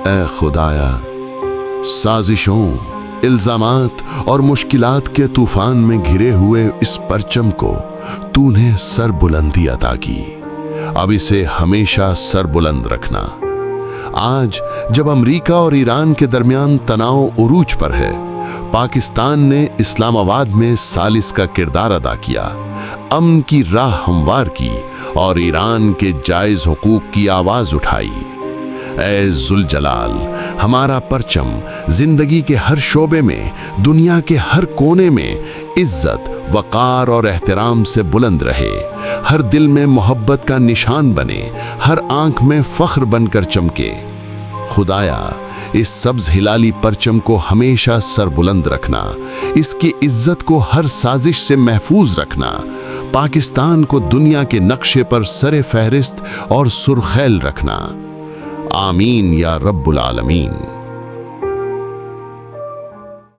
اے خدایا، سازشوں، الزامات اور مشکلات کے طوفان میں گھرے ہوئے اس پرچم کو تو نے سر بلندی عطا کی، اب اسے ہمیشہ سر بلند رکھنا۔ آج جب امریکہ اور ایران کے درمیان تناؤ عروج پر ہے، پاکستان نے اسلام آباد میں ثالث کا کردار ادا کیا، امن کی راہ ہموار کی اور ایران کے جائز حقوق کی آواز اٹھائی۔ اے ذوالجلال، ہمارا پرچم زندگی کے ہر شعبے میں، دنیا کے ہر کونے میں عزت، وقار اور احترام سے بلند رہے، ہر دل میں محبت کا نشان بنے، ہر آنکھ میں فخر بن کر چمکے۔ خدایا، اس سبز ہلالی پرچم کو ہمیشہ سر بلند رکھنا، اس کی عزت کو ہر سازش سے محفوظ رکھنا، پاکستان کو دنیا کے نقشے پر سر فہرست اور سرخیل رکھنا۔ آمین یا رب العالمین۔